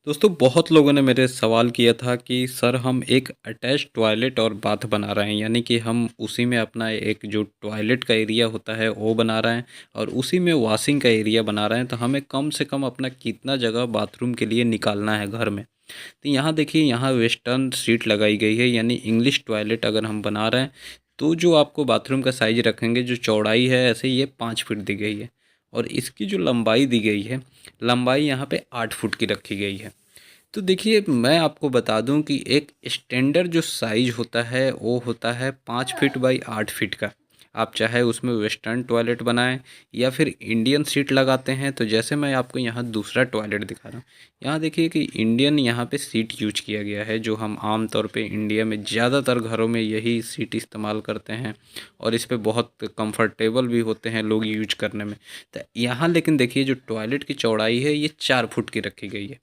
दोस्तों बहुत लोगों ने मेरे सवाल किया था कि सर हम एक अटैच टॉयलेट और बाथ बना रहे हैं, यानी कि हम उसी में अपना एक जो टॉयलेट का एरिया होता है वो बना रहे हैं और उसी में वॉशिंग का एरिया बना रहे हैं। तो हमें कम से कम अपना कितना जगह बाथरूम के लिए निकालना है घर में। तो यहाँ देखिए, यहाँ वेस्टर्न सीट लगाई गई है, यानी इंग्लिश टॉयलेट अगर हम बना रहे हैं तो जो आपको बाथरूम का साइज रखेंगे, जो चौड़ाई है ऐसे ये 5 फीट दी गई है और इसकी जो लंबाई दी गई है, लंबाई यहाँ पे 8 फुट की रखी गई है। तो देखिए, मैं आपको बता दूं कि एक स्टैंडर्ड जो साइज होता है वो होता है 5 फीट बाई 8 फीट का। आप चाहे उसमें वेस्टर्न टॉयलेट बनाएं या फिर इंडियन सीट लगाते हैं। तो जैसे मैं आपको यहाँ दूसरा टॉयलेट दिखा रहा हूँ, यहाँ देखिए कि इंडियन यहाँ पे सीट यूज किया गया है, जो हम आम तौर पे इंडिया में ज़्यादातर घरों में यही सीट इस्तेमाल करते हैं और इस पे बहुत कंफर्टेबल भी होते हैं लोग यूज करने में। तो यहाँ लेकिन देखिए, जो टॉयलेट की चौड़ाई है ये 4 फुट की रखी गई है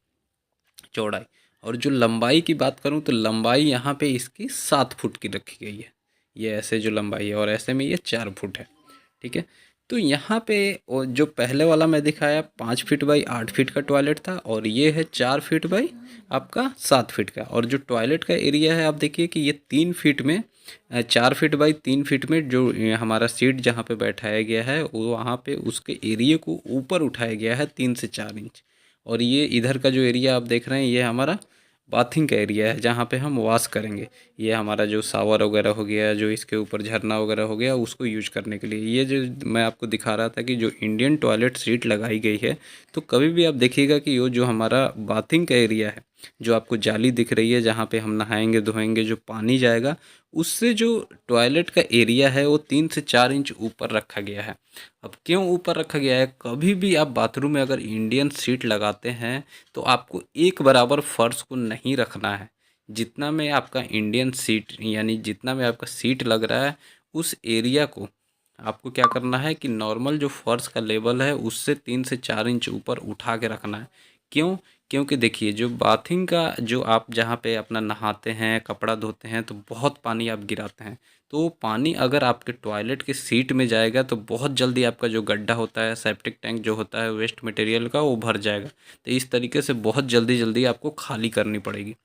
चौड़ाई। और जो लंबाई की बात करूं तो लंबाई यहाँ पे इसकी 7 फुट की रखी गई है। ये ऐसे जो लंबाई है और ऐसे में ये 4 फुट है। ठीक है। तो यहाँ पे जो पहले वाला मैं दिखाया 5 फीट बाई 8 फीट का टॉयलेट था और ये है 4 फीट बाई आपका 7 फीट का। और जो टॉयलेट का एरिया है आप देखिए कि ये 3 फीट में 4 फीट बाई 3 फीट में जो हमारा सीट जहाँ पे बैठाया गया है वो वहाँ पे उसके एरिया को ऊपर उठाया गया है 3 से 4 इंच। और ये इधर का जो एरिया आप देख रहे हैं ये हमारा बाथिंग का एरिया है, जहाँ पे हम वॉश करेंगे। ये हमारा जो शावर वगैरह हो गया, जो इसके ऊपर झरना वगैरह हो गया, उसको यूज करने के लिए। ये जो मैं आपको दिखा रहा था कि जो इंडियन टॉयलेट सीट लगाई गई है, तो कभी भी आप देखिएगा कि ये जो हमारा बाथिंग का एरिया है, जो आपको जाली दिख रही है जहाँ पे हम नहाएंगे धोएंगे, जो पानी जाएगा उससे जो टॉयलेट का एरिया है वो 3 से 4 इंच ऊपर रखा गया है। अब क्यों ऊपर रखा गया है? कभी भी आप बाथरूम में अगर इंडियन सीट लगाते हैं तो आपको एक बराबर फर्श को नहीं रखना है। जितना में आपका इंडियन सीट यानी जितना में आपका सीट लग रहा है, उस एरिया को आपको क्या करना है कि नॉर्मल जो फर्श का लेवल है उससे 3 से 4 इंच ऊपर उठा के रखना है। क्यों? क्योंकि देखिए, जो बाथिंग का जो आप जहाँ पे अपना नहाते हैं कपड़ा धोते हैं तो बहुत पानी आप गिराते हैं। तो वो पानी अगर आपके टॉयलेट की सीट में जाएगा तो बहुत जल्दी आपका जो गड्ढा होता है, सेप्टिक टैंक जो होता है वेस्ट मटेरियल का, वो भर जाएगा। तो इस तरीके से बहुत जल्दी जल्दी आपको खाली करनी पड़ेगी।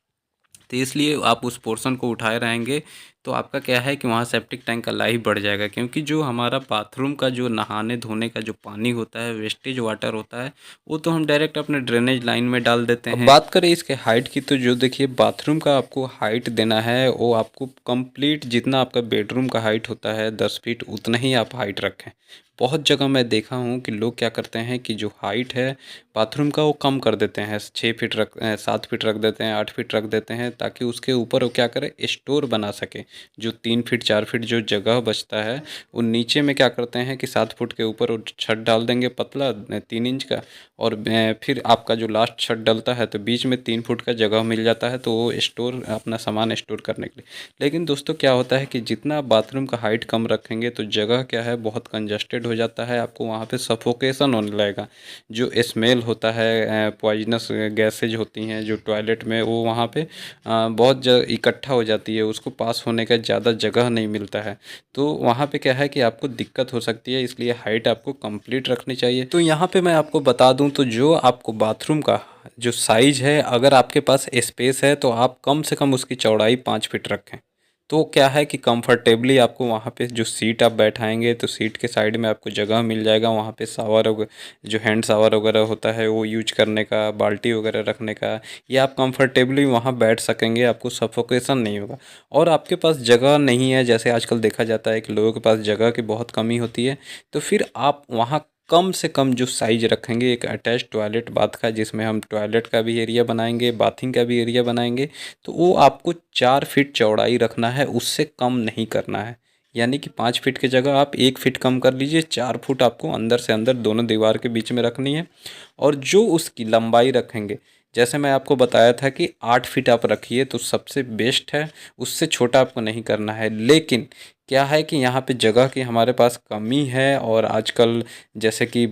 तो इसलिए आप उस पोर्शन को उठाए रहेंगे तो आपका क्या है कि वहाँ सेप्टिक टैंक का लाइफ बढ़ जाएगा। क्योंकि जो हमारा बाथरूम का जो नहाने धोने का जो पानी होता है, वेस्टेज वाटर होता है, वो तो हम डायरेक्ट अपने ड्रेनेज लाइन में डाल देते हैं। अब बात करें इसके हाइट की, तो जो देखिए बाथरूम का आपको हाइट देना है वो आपको कंप्लीट जितना आपका बेडरूम का हाइट होता है 10 फीट, उतना ही आप हाइट रखें। बहुत जगह मैं देखा हूँ कि लोग क्या करते हैं कि जो हाइट है बाथरूम का वो कम कर देते हैं, 6 फीट 7 फीट रख देते हैं, 8 फीट रख देते हैं, ताकि उसके ऊपर वो क्या करे, स्टोर बना सके। जो 3 फीट 4 फीट जो जगह बचता है वो नीचे में क्या करते हैं कि 7 फुट के ऊपर वो छत डाल देंगे पतला 3 इंच का। और फिर आपका जो लास्ट छत डलता है तो बीच में 3 फुट का जगह मिल जाता है, तो वो स्टोर अपना सामान स्टोर करने के लिए। लेकिन दोस्तों क्या होता है कि जितना आप बाथरूम का हाइट कम रखेंगे तो जगह क्या है बहुत कंजस्टेड हो जाता है, आपको वहाँ पे सफोकेशन होने लगेगा। जो स्मेल होता है, पॉइजनस गैसेज होती हैं जो टॉयलेट में, वो वहाँ पे बहुत इकट्ठा हो जाती है, उसको पास होने का ज़्यादा जगह नहीं मिलता है। तो वहाँ पे क्या है कि आपको दिक्कत हो सकती है, इसलिए हाइट आपको कंप्लीट रखनी चाहिए। तो यहाँ पे मैं आपको बता दूँ तो जो आपको बाथरूम का जो साइज़ है, अगर आपके पास स्पेस है तो आप कम से कम उसकी चौड़ाई 5 फीट रखें। तो क्या है कि कंफर्टेबली आपको वहाँ पे जो सीट आप बैठाएंगे तो सीट के साइड में आपको जगह मिल जाएगा, वहाँ पे शावर जो हैंड शावर वगैरह होता है वो यूज करने का, बाल्टी वगैरह रखने का, या आप कंफर्टेबली वहाँ बैठ सकेंगे, आपको सफोकेशन नहीं होगा। और आपके पास जगह नहीं है, जैसे आजकल देखा जाता है कि लोगों के पास जगह की बहुत कमी होती है, तो फिर आप वहाँ कम से कम जो साइज़ रखेंगे एक अटैच टॉयलेट बाथ का, जिसमें हम टॉयलेट का भी एरिया बनाएंगे, बाथिंग का भी एरिया बनाएंगे, तो वो आपको 4 फीट चौड़ाई रखना है, उससे कम नहीं करना है। यानी कि 5 फीट की जगह आप 1 फीट कम कर लीजिए, 4 फुट आपको अंदर से अंदर दोनों दीवार के बीच में रखनी है। और जो उसकी लंबाई रखेंगे, जैसे मैं आपको बताया था कि 8 फीट आप रखिए तो सबसे बेस्ट है, उससे छोटा आपको नहीं करना है। लेकिन क्या है कि यहाँ पे जगह की हमारे पास कमी है, और आजकल जैसे कि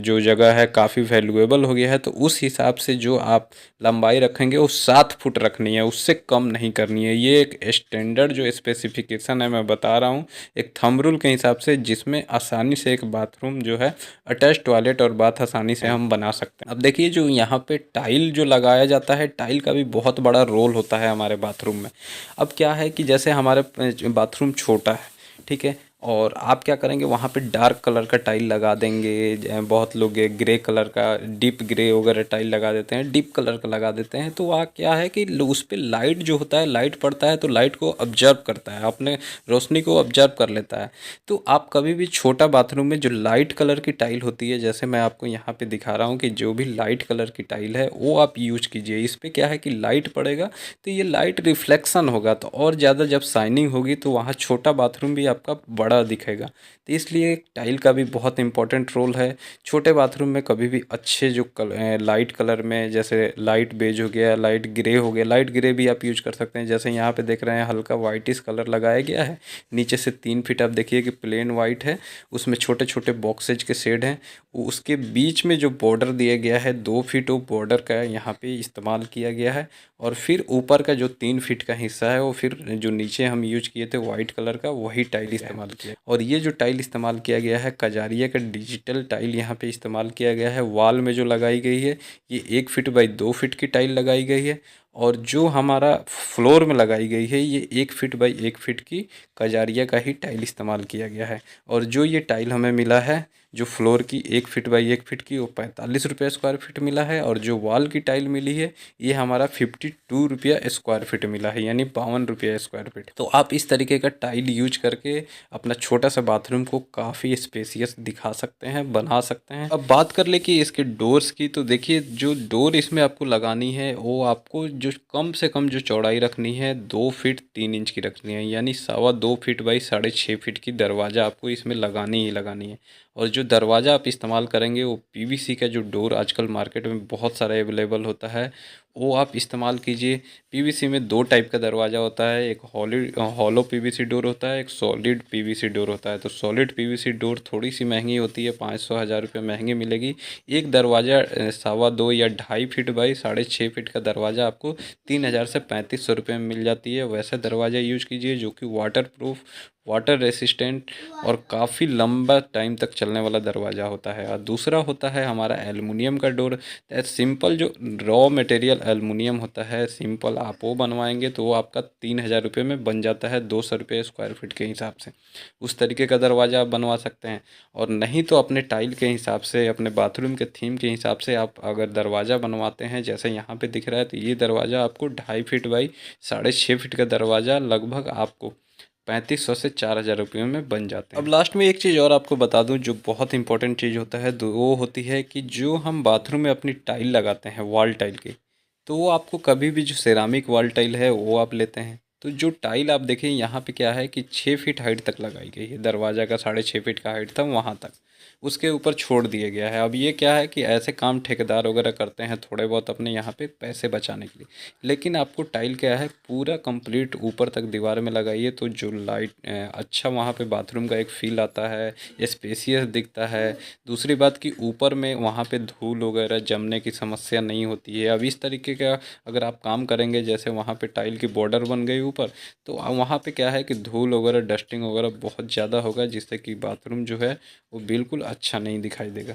जो जगह है काफ़ी वैल्यूएबल हो गया है, तो उस हिसाब से जो आप लंबाई रखेंगे वो 7 फुट रखनी है, उससे कम नहीं करनी है। ये एक स्टैंडर्ड जो स्पेसिफिकेशन है मैं बता रहा हूँ, एक थंब रूल के हिसाब से, जिसमें आसानी से एक बाथरूम जो है अटैच टॉयलेट और बाथ आसानी से हम बना सकते हैं। अब देखिए जो यहाँ पे टाइल जो लगाया जाता है, टाइल का भी बहुत बड़ा रोल होता है हमारे बाथरूम में। अब क्या है कि जैसे हमारे बाथरूम छोटा है, ठीक है, और आप क्या करेंगे वहाँ पे डार्क कलर का टाइल लगा देंगे। बहुत लोग ग्रे कलर का, डीप ग्रे वगैरह टाइल लगा देते हैं, डीप कलर का लगा देते हैं। तो वहाँ क्या है कि उस पर लाइट जो होता है, लाइट पड़ता है तो लाइट को ऑब्जर्व करता है, अपने रोशनी को ऑब्जर्व कर लेता है। तो आप कभी भी छोटा बाथरूम में जो लाइट कलर की टाइल होती है, जैसे मैं आपको यहाँ पे दिखा रहा हूँ कि जो भी लाइट कलर की टाइल है वो आप यूज कीजिए। इस पर क्या है कि लाइट पड़ेगा तो ये लाइट रिफ्लेक्शन होगा, तो और ज़्यादा जब शाइनिंग होगी तो वहाँ छोटा बाथरूम भी आपका बड़ा दिखेगा। तो इसलिए टाइल का भी बहुत इंपॉर्टेंट रोल है। छोटे बाथरूम में कभी भी अच्छे जो लाइट कलर में, जैसे लाइट बेज हो गया, लाइट ग्रे हो गया, लाइट ग्रे भी आप यूज कर सकते हैं। जैसे यहाँ पे देख रहे हैं हल्का वाइटिश कलर लगाया गया है, नीचे से 3 फीट आप देखिए कि प्लेन वाइट है, उसमें छोटे छोटे बॉक्सेज के शेड हैं। उसके बीच में जो बॉर्डर दिया गया है 2 फीट, वो बॉर्डर का यहाँ पे इस्तेमाल किया गया है। और फिर ऊपर का जो 3 फीट का हिस्सा है वो फिर जो नीचे हम यूज किए थे वाइट कलर का, वही टाइल इस्तेमाल किया। और ये जो टाइल इस्तेमाल किया गया है कजारिया का डिजिटल टाइल यहाँ पे इस्तेमाल किया गया है। वॉल में जो लगाई गई है ये 1 फीट बाई 2 फीट की टाइल लगाई गई है। और जो हमारा फ्लोर में लगाई गई है ये 1 फीट बाई 1 फीट की कजारिया का ही टाइल इस्तेमाल किया गया है। और जो ये टाइल हमें मिला है जो फ्लोर की 1 फीट बाई 1 फीट की, वो 45 रुपये स्क्वायर फीट मिला है। और जो वॉल की टाइल मिली है ये हमारा 52 रुपया स्क्वायर फीट मिला है, यानी 52 रुपया स्क्वायर फीट। तो आप इस तरीके का टाइल यूज करके अपना छोटा सा बाथरूम को काफ़ी स्पेसियस दिखा सकते हैं, बना सकते हैं। अब बात कर ले कि इसके डोर्स की, तो देखिए जो डोर इसमें आपको लगानी है वो आपको जो कम से कम जो चौड़ाई रखनी है 2 फीट 3 इंच की रखनी है, यानी 2.25 फीट बाई 6.5 फीट की दरवाज़ा आपको इसमें लगानी ही लगानी है। और जो दरवाज़ा आप इस्तेमाल करेंगे वो पीवीसी का जो डोर आजकल मार्केट में बहुत सारा अवेलेबल होता है वो आप इस्तेमाल कीजिए। पीवीसी में 2 टाइप का दरवाज़ा होता है, एक हॉलो पीवीसी डोर होता है, एक सॉलिड पीवीसी डोर होता है। तो सॉलिड पीवीसी डोर थोड़ी सी महंगी होती है, 500 1000 रुपये महंगी मिलेगी। एक दरवाज़ा 2.25 या 2.5 फीट बाई 6.5 फीट का दरवाज़ा आपको 3000 से 3500 रुपये में मिल जाती है। वैसा दरवाज़ा यूज कीजिए जो कि वाटर प्रूफ, वाटर रेसिस्टेंट और काफ़ी लंबा टाइम तक चलने वाला दरवाज़ा होता है। और दूसरा होता है हमारा एल्युमिनियम का डोर। सिंपल जो रॉ मटेरियल एल्युमिनियम होता है, सिंपल आप वो बनवाएंगे तो वो आपका 3000 रुपये में बन जाता है, 200 रुपये स्क्वायर फीट के हिसाब से। उस तरीके का दरवाज़ा आप बनवा सकते हैं। और नहीं तो अपने टाइल के हिसाब से, अपने बाथरूम के थीम के हिसाब से आप अगर दरवाज़ा बनवाते हैं, जैसे यहाँ पे दिख रहा है, तो ये दरवाज़ा आपको 2.5 फीट बाई 6.5 फीट का दरवाज़ा लगभग आपको 3500 से 4000 रुपये में बन जाते हैं। अब लास्ट में एक चीज़ और आपको बता दूं जो बहुत इंपॉर्टेंट चीज़ होता है, वो होती है कि जो हम बाथरूम में अपनी टाइल लगाते हैं वॉल टाइल की, तो वो आपको कभी भी जो सेरामिक वॉल टाइल है वो आप लेते हैं, तो जो टाइल आप देखें यहाँ पे क्या है कि 6 फीट हाइट तक लगाई गई है, दरवाज़ा का 6.5 फीट का हाइट था वहाँ तक, उसके ऊपर छोड़ दिया गया है। अब ये क्या है कि ऐसे काम ठेकेदार वगैरह करते हैं थोड़े बहुत अपने यहाँ पे पैसे बचाने के लिए, लेकिन आपको टाइल क्या है पूरा कंप्लीट ऊपर तक दीवार में लगाइए, तो जो लाइट अच्छा वहाँ पे बाथरूम का एक फील आता है, स्पेसियस दिखता है। दूसरी बात कि ऊपर में वहाँ पे धूल वगैरह जमने की समस्या नहीं होती है। अब इस तरीके का अगर आप काम करेंगे, जैसे वहाँ पे टाइल की बॉर्डर बन गई ऊपर, तो वहाँ पे क्या है कि धूल वगैरह डस्टिंग वगैरह बहुत ज़्यादा होगा, जिससे कि बाथरूम जो है वो बिल्कुल अच्छा नहीं दिखाई देगा।